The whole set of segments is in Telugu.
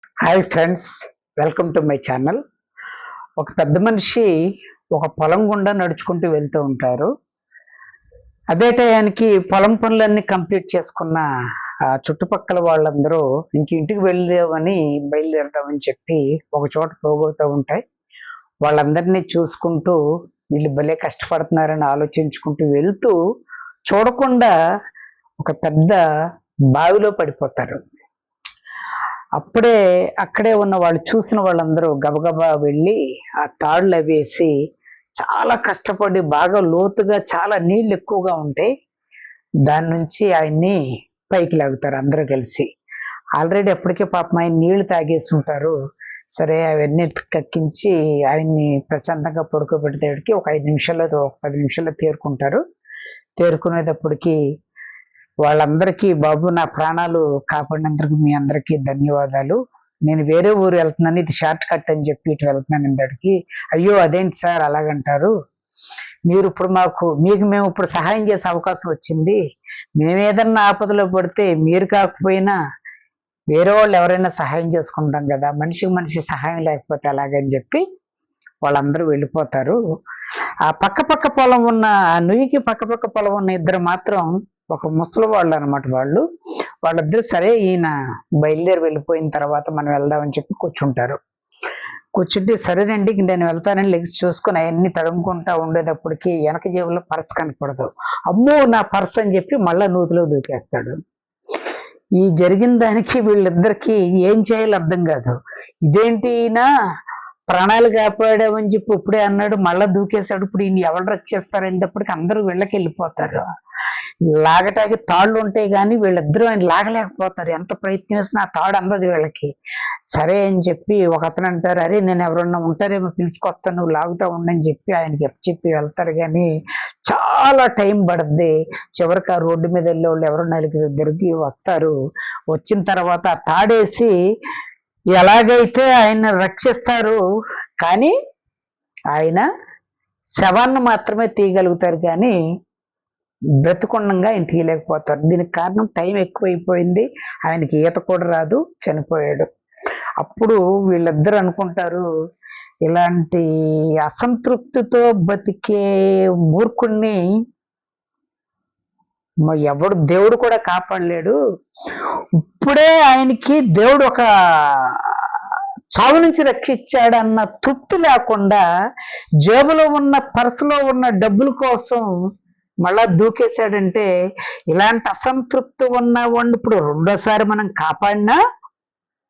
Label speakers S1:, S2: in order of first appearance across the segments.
S1: Hi friends, welcome to my channel. ఒక పెద్ద మనిషి ఒక పొలం గుండా నడుచుకుంటూ వెళ్తూ ఉంటారు. అదే టయానికి పొలం పనులన్నీ కంప్లీట్ చేసుకున్న చుట్టుపక్కల వాళ్ళందరూ ఇంటికి బయలుదేరదామని చెప్పి ఒక చోట పోగొతూ ఉంటాయి. వాళ్ళందరినీ చూసుకుంటూ వీళ్ళు భలే కష్టపడుతున్నారని ఆలోచించుకుంటూ వెళ్తూ చూడకుండా ఒక పెద్ద బావిలో పడిపోతారు. అక్కడే ఉన్న వాళ్ళు చూసిన వాళ్ళందరూ గబగబా వెళ్ళి ఆ తాళ్ళు వేసి చాలా కష్టపడి బాగా లోతుగా చాలా నీళ్ళు ఎక్కువగా ఉంటాయి, దాని నుంచి ఆయన్ని పైకి లాగుతారు అందరూ కలిసి. ఆల్రెడీ అప్పటికే పాపం ఆయన నీళ్లు తాగేసి ఉంటారు. సరే అవన్నీ కక్కించి ఆయన్ని ప్రశాంతంగా పడుకోబెట్టేటికి ఒక 10 నిమిషాల్లో తేరుకుంటారు. తేరుకునేటప్పటికి వాళ్ళందరికీ, బాబు నా ప్రాణాలు కాపాడినందుకు మీ అందరికీ ధన్యవాదాలు, నేను వేరే ఊరు వెళ్తున్నాను, ఇది షార్ట్ కట్ అని చెప్పి ఇటు వెళ్తున్నాను ఇందడికి. అయ్యో అదేంటి సార్ అలాగంటారు, మీరు ఇప్పుడు మేము ఇప్పుడు సహాయం చేసే అవకాశం వచ్చింది, మేము ఏదన్నా ఆపదలో పడితే మీరు కాకపోయినా వేరే వాళ్ళు ఎవరైనా సహాయం చేసుకుంటాం కదా, మనిషి సహాయం లేకపోతే అలాగని చెప్పి వాళ్ళందరూ వెళ్ళిపోతారు. ఆ పక్క పొలం ఉన్న నుయ్యికి పక్క పొలం ఉన్న ఇద్దరు మాత్రం ఒక ముసలి వాళ్ళు అనమాట. వాళ్ళిద్దరు సరే ఈయన బయలుదేరి వెళ్ళిపోయిన తర్వాత మనం వెళ్దామని చెప్పి కూర్చుంటే సరేనండి నేను వెళ్తానని లెగ్స్ చూసుకుని అవన్నీ తడుముకుంటా ఉండేటప్పటికి వెనక జేబులో పర్స్ కనపడదు. అమ్మో నా పర్స్ అని చెప్పి మళ్ళా నూతిలో దూకేస్తాడు. ఈ జరిగిన దానికి వీళ్ళిద్దరికి ఏం చేయాలో అర్థం కాదు. ఇదేంటి ఈయన ప్రాణాలు కాపాడామని చెప్పి ఇప్పుడే అన్నాడు, మళ్ళా దూకేశాడు, ఇప్పుడు ఈయన ఎవరు రక్షిస్తారనేటప్పటికి అందరూ వీళ్ళకి వెళ్ళిపోతారు. లాగటానికి తాళ్ళు ఉంటాయి కానీ వీళ్ళిద్దరూ ఆయన లాగలేకపోతారు, ఎంత ప్రయత్నం చేసినా ఆ తాడు అందదు వీళ్ళకి. సరే అని చెప్పి ఒక అతను అంటారు, అరే నేను ఎవరన్నా ఉంటారేమో పిలుచుకొస్తాను, నువ్వు లాగుతా ఉండని చెప్పి ఆయనకి చెప్పి వెళ్తారు. కానీ చాలా టైం పడుద్ది. చివరికి ఆ రోడ్డు మీద వెళ్ళే వాళ్ళు ఎవరో నలుగురికి వస్తారు. వచ్చిన తర్వాత ఆ తాడేసి ఎలాగైతే ఆయన రక్షిస్తారు, కానీ ఆయన శవాన్ని మాత్రమే తీయగలుగుతారు కానీ బ్రతికుండంగా ఆయన తీయలేకపోతారు. దీనికి కారణం టైం ఎక్కువైపోయింది, ఆయనకి ఈత కూడా రాదు, చనిపోయాడు. అప్పుడు వీళ్ళిద్దరు అనుకుంటారు, ఇలాంటి అసంతృప్తితో బతికే మూర్ఖుణ్ణి ఎవడు దేవుడు కూడా కాపాడలేడు, ఇప్పుడే ఆయనకి దేవుడు ఒక చావు నుంచి రక్షించాడన్న తృప్తి లేకుండా జేబులో ఉన్న పర్సులో ఉన్న డబ్బుల కోసం మళ్ళా దూకేశాడంటే, ఇలాంటి అసంతృప్తి ఉన్నవాడిని ఇప్పుడు రెండోసారి మనం కాపాడినా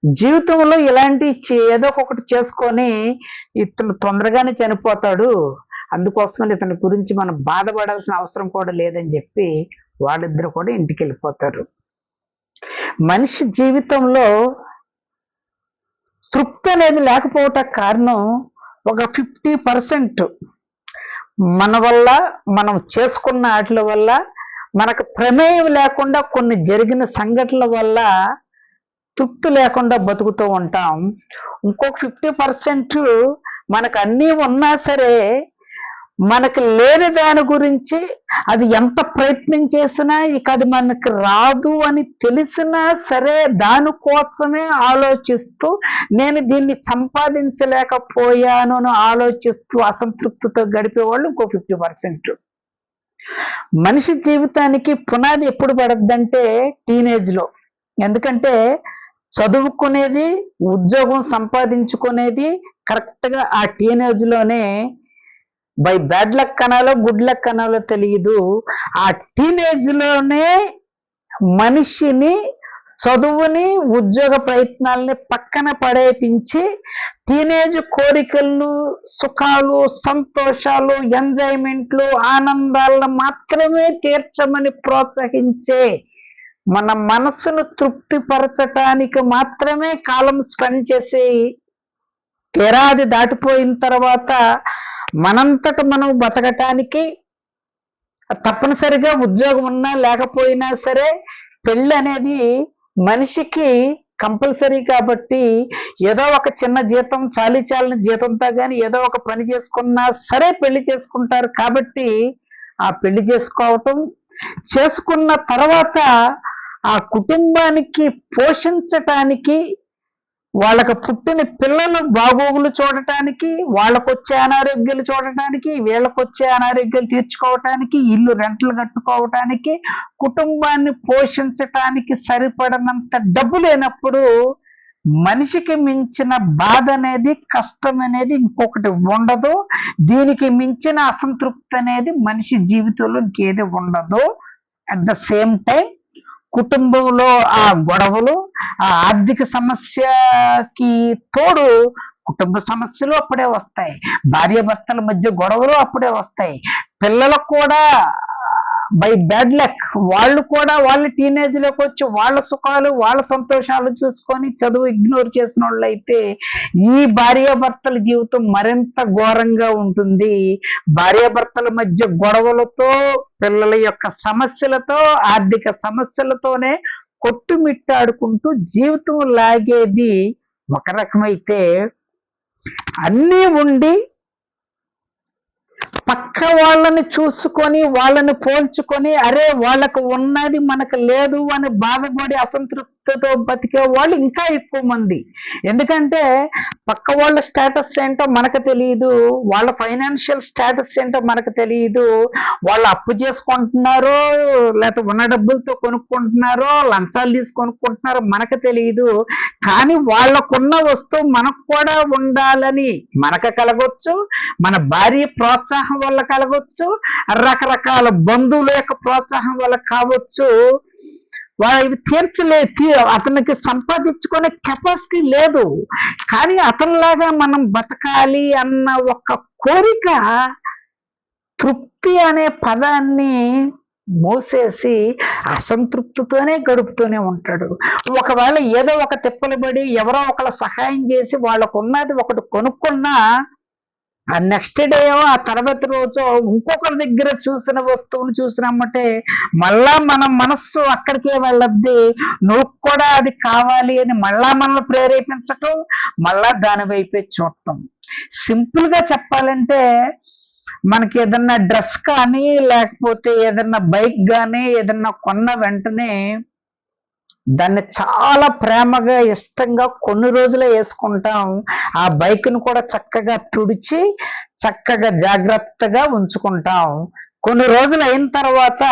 S1: జీవితంలో ఇలాంటి ఏదో ఒకటి చేసుకొని ఇతను తొందరగానే చనిపోతాడు, అందుకోసమని ఇతని గురించి మనం బాధపడాల్సిన అవసరం కూడా లేదని చెప్పి వాళ్ళిద్దరు కూడా ఇంటికి వెళ్ళిపోతారు. మనిషి జీవితంలో తృప్తి అనేది లేకపోవటానికి కారణం ఒక 50% మన వల్ల, మనం చేసుకున్న వాటి వల్ల, మనకు ప్రమేయం లేకుండా కొన్ని జరిగిన సంఘటనల వల్ల తృప్తి లేకుండా బతుకుతూ ఉంటాం. ఇంకొక 50% మనకు అన్నీ ఉన్నా సరే మనకు లేని దాని గురించి అది ఎంత ప్రయత్నం చేసినా ఇక అది మనకు రాదు అని తెలిసినా సరే దానికోసమే ఆలోచిస్తూ నేను దీన్ని సంపాదించలేకపోయాను అని ఆలోచిస్తూ అసంతృప్తితో గడిపేవాళ్ళు ఇంకో 50%. మనిషి జీవితానికి పునాది ఎప్పుడు పడద్దంటే టీనేజ్లో. ఎందుకంటే చదువుకునేది, ఉద్యోగం సంపాదించుకునేది కరెక్ట్గా ఆ టీనేజ్లోనే. బై బ్యాడ్ లక్ అనాలో గుడ్ లక్ అనాలో తెలియదు, ఆ టీనేజ్లోనే మనిషిని చదువుని ఉద్యోగ ప్రయత్నాలని పక్కన పడేపించి టీనేజ్ కోరికలు, సుఖాలు, సంతోషాలు, ఎంజాయ్మెంట్లు, ఆనందాలను మాత్రమే తీర్చమని ప్రోత్సహించే, మన మనసును తృప్తిపరచటానికి మాత్రమే కాలం స్పెండ్ చేసి తీరాది దాటిపోయిన తర్వాత మనంతట మనం బతకటానికి తప్పనిసరిగా ఉద్యోగం ఉన్నా లేకపోయినా సరే పెళ్ళి అనేది మనిషికి కంపల్సరీ. కాబట్టి ఏదో ఒక చిన్న జీతం, చాలని జీతంతో కానీ ఏదో ఒక పని చేసుకున్నా సరే పెళ్లి చేసుకుంటారు. కాబట్టి ఆ పెళ్లి చేసుకున్న తర్వాత ఆ కుటుంబానికి పోషించటానికి వాళ్ళకి పుట్టిన పిల్లలు బాగోగులు చూడటానికి, వాళ్ళకొచ్చే అనారోగ్యాలు చూడటానికి, వీళ్ళకొచ్చే అనారోగ్యాలు తీర్చుకోవటానికి, ఇల్లు రెంట్లు కట్టుకోవటానికి, కుటుంబాన్ని పోషించటానికి సరిపడనంత డబ్బు లేనప్పుడు మనిషికి మించిన బాధ అనేది, కష్టం అనేది ఇంకొకటి ఉండదు. దీనికి మించిన అసంతృప్తి అనేది మనిషి జీవితంలో ఇంకేది ఉండదు. అట్ ద సేమ్ టైం కుటుంబంలో ఆ గొడవలు, ఆ ఆర్థిక సమస్యకి తోడు కుటుంబ సమస్యలు అప్పుడే వస్తాయి, భార్యాభర్తల మధ్య గొడవలు అప్పుడే వస్తాయి, పిల్లలకు కూడా బై బ్యాడ్ లక్ వాళ్ళు కూడా వాళ్ళ టీనేజ్ లోకి వచ్చి వాళ్ళ సుఖాలు వాళ్ళ సంతోషాలు చూసుకొని చదువు ఇగ్నోర్ చేసిన వాళ్ళు అయితే ఈ భార్యాభర్తల జీవితం మరింత ఘోరంగా ఉంటుంది. భార్యాభర్తల మధ్య గొడవలతో, పిల్లల యొక్క సమస్యలతో, ఆర్థిక సమస్యలతోనే కొట్టుమిట్టాడుకుంటూ జీవితం లాగేది ఒక రకమైతే, అన్నీ ఉండి పక్క వాళ్ళని చూసుకొని వాళ్ళని పోల్చుకొని అరే వాళ్ళకు ఉన్నది మనకు లేదు అని బాధపడి అసంతృప్తితో బతికే వాళ్ళు ఇంకా ఎక్కువ మంది. ఎందుకంటే పక్క వాళ్ళ స్టేటస్ ఏంటో మనకు తెలియదు, వాళ్ళ ఫైనాన్షియల్ స్టేటస్ ఏంటో మనకు తెలియదు, వాళ్ళు అప్పు చేసుకుంటున్నారో లేకపోతే ఉన్న డబ్బులతో కొనుక్కుంటున్నారో లంచాలు తీసి కొనుక్కుంటున్నారో మనకు తెలియదు. కానీ వాళ్ళకున్న వస్తువు మనకు కూడా ఉండాలని మనకు కలగొచ్చు, మన భార్య ప్రోత్సాహం వల్ల కలగొచ్చు, రకరకాల బంధువుల యొక్క ప్రోత్సాహం వల్ల కావచ్చు. ఇవి అతనికి సంపాదించుకునే కెపాసిటీ లేదు, కానీ అతనిలాగా మనం బతకాలి అన్న ఒక కోరిక తృప్తి అనే పదాన్ని మోసేసి అసంతృప్తితోనే గడుపుతూనే ఉంటాడు. ఒకవేళ ఏదో ఒక తిప్పలు పడి ఎవరో ఒకళ్ళ సహాయం చేసి వాళ్ళకు ఉన్నది ఒకటి కొనుక్కున్నా ఆ నెక్స్ట్ డే ఆ తర్వాత రోజు ఇంకొకరి దగ్గర చూసిన వస్తువును చూసినమ్మంటే మళ్ళా మన మనస్సు అక్కడికే వెళ్ళద్ది, నువ్వు కూడా అది కావాలి అని మళ్ళా మనల్ని ప్రేరేపించటం, మళ్ళా దాని వైపే చూడటం. సింపుల్ గా చెప్పాలంటే మనకి ఏదన్నా డ్రెస్ కానీ లేకపోతే ఏదన్నా బైక్ కానీ ఏదన్నా కొన్న వెంటనే దాన్ని చాలా ప్రేమగా ఇష్టంగా కొన్ని రోజులే వేసుకుంటాం. ఆ బైక్ను కూడా చక్కగా తుడిచి చక్కగా జాగ్రత్తగా ఉంచుకుంటాం. కొన్ని రోజులు అయిన తర్వాత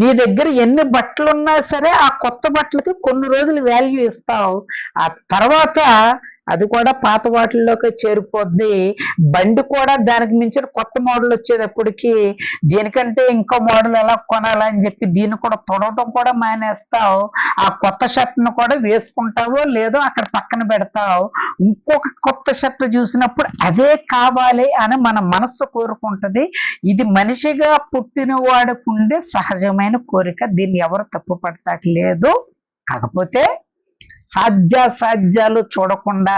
S1: నీ దగ్గర ఎన్ని బట్టలు ఉన్నా సరే ఆ కొత్త బట్టలకి కొన్ని రోజులు వాల్యూ ఇస్తావు. ఆ తర్వాత అది కూడా పాత వాటిల్లోకి చేరిపోద్ది. బండి కూడా దానికి మించిన కొత్త మోడల్ వచ్చేటప్పటికి దీనికంటే ఇంకో మోడల్ ఎలా కొనాలని చెప్పి దీన్ని కూడా తొడవటం కూడా మానేస్తావు. ఆ కొత్త షర్ట్ను కూడా వేసుకుంటావో లేదో అక్కడ పక్కన పెడతావు. ఇంకొక కొత్త షర్ట్ చూసినప్పుడు అదే కావాలి అని మన మనస్సు కోరుకుంటది. ఇది మనిషిగా పుట్టిన వాడికి ఉండే సహజమైన కోరిక, దీన్ని ఎవరు తప్పు పడతాట్లేదు. కాకపోతే సాధ్యాసాధ్యాలు చూడకుండా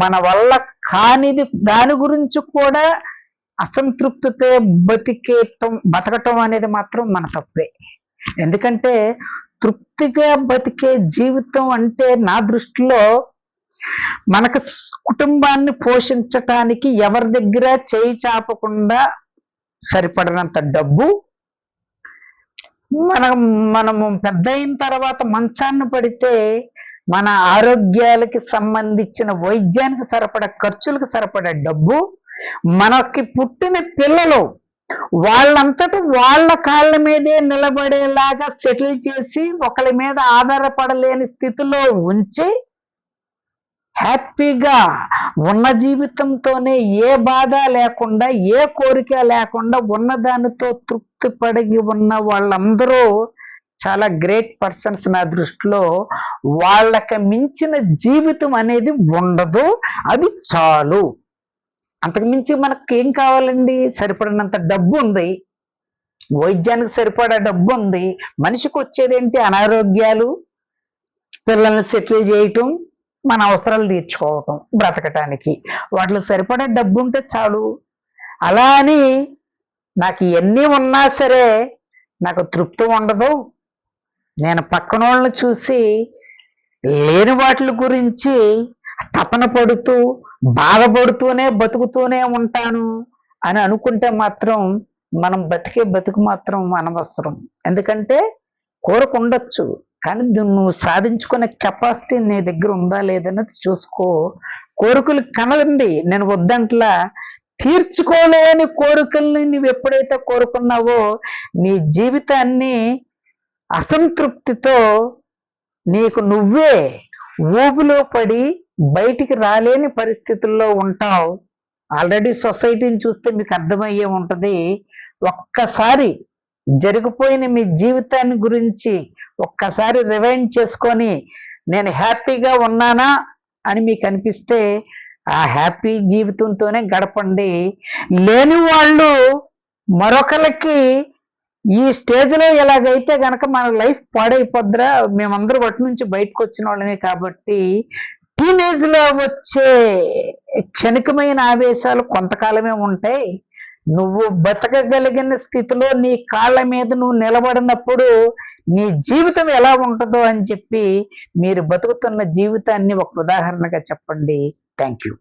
S1: మన వల్ల కానిది దాని గురించి కూడా అసంతృప్తితో బతకటం అనేది మాత్రం మన తప్పే. ఎందుకంటే తృప్తిగా బతికే జీవితం అంటే నా దృష్టిలో మనకు కుటుంబాన్ని పోషించటానికి ఎవరి దగ్గర చేయి చాపకుండా సరిపడినంత డబ్బు, మనము పెద్ద అయిన తర్వాత మంచాన్ని పడితే మన ఆరోగ్యాలకి సంబంధించిన వైద్యానికి సరిపడా ఖర్చులకు సరిపడా డబ్బు, మనకి పుట్టిన పిల్లలు వాళ్ళంతటా వాళ్ళ కాళ్ళ మీదే నిలబడేలాగా సెటిల్ చేసి ఒకరి మీద ఆధారపడలేని స్థితిలో ఉంచి హ్యాపీగా ఉన్న జీవితంతోనే ఏ బాధ లేకుండా ఏ కోరిక లేకుండా ఉన్నదానితో తృప్తి పడిగి ఉన్న వాళ్ళందరూ చాలా గ్రేట్ పర్సన్స్ నా దృష్టిలో. వాళ్ళకి మించిన జీవితం అనేది ఉండదు, అది చాలు. అంతకు మించి మనకి ఏం కావాలండి? సరిపడినంత డబ్బు ఉంది, వైద్యానికి సరిపడా డబ్బు ఉంది. మనిషికి వచ్చేదేంటి? అనారోగ్యాలు, పిల్లల్ని సెటిల్ చేయటం, మన అవసరాలు తీర్చుకోవటం, బ్రతకటానికి. వాటిలో సరిపడా డబ్బు ఉంటే చాలు. అలా అని నాకు ఎన్ని ఉన్నా సరే నాకు తృప్తి ఉండదు, నేను పక్కన వాళ్ళని చూసి లేని వాటి గురించి తపన పడుతూ బాధపడుతూనే బతుకుతూనే ఉంటాను అని అనుకుంటే మాత్రం మనం బతికే బతుకు మాత్రం అనవసరం. ఎందుకంటే కోరిక ఉండొచ్చు, కానీ నువ్వు సాధించుకునే కెపాసిటీ నీ దగ్గర ఉందా లేదన్నది చూసుకో. కోరికలు కనండి, నేను వద్దంట్లా. తీర్చుకోలేని కోరికల్ని నువ్వు ఎప్పుడైతే కోరుకున్నావో నీ జీవితాన్ని అసంతృప్తితో నీకు నువ్వే ఊబిలో పడి బయటికి రాలేని పరిస్థితుల్లో ఉంటావు. ఆల్రెడీ సొసైటీని చూస్తే మీకు అర్థమయ్యే ఉంటది. ఒక్కసారి జరిగిపోయిన మీ జీవితాన్ని గురించి ఒక్కసారి రివైండ్ చేసుకొని నేను హ్యాపీగా ఉన్నానా అని మీకు అనిపిస్తే ఆ హ్యాపీ జీవితంతోనే గడపండి. లేని వాళ్ళు మరొకరికి ఈ స్టేజ్లో ఎలాగైతే గనక మన లైఫ్ పాడైపోద్దిరా. మేమందరూ వాటి నుంచి బయటకు వచ్చిన వాళ్ళమే కాబట్టి టీనేజ్ లో వచ్చే క్షణికమైన ఆవేశాలు కొంతకాలమే ఉంటాయి. నువ్వు బతకగలిగిన స్థితిలో నీ కాళ్ళ మీద నువ్వు నిలబడినప్పుడు నీ జీవితం ఎలా ఉంటుందో అని చెప్పి మీరు బతుకుతున్న జీవితాన్ని ఒక ఉదాహరణగా చెప్పండి. Thank you.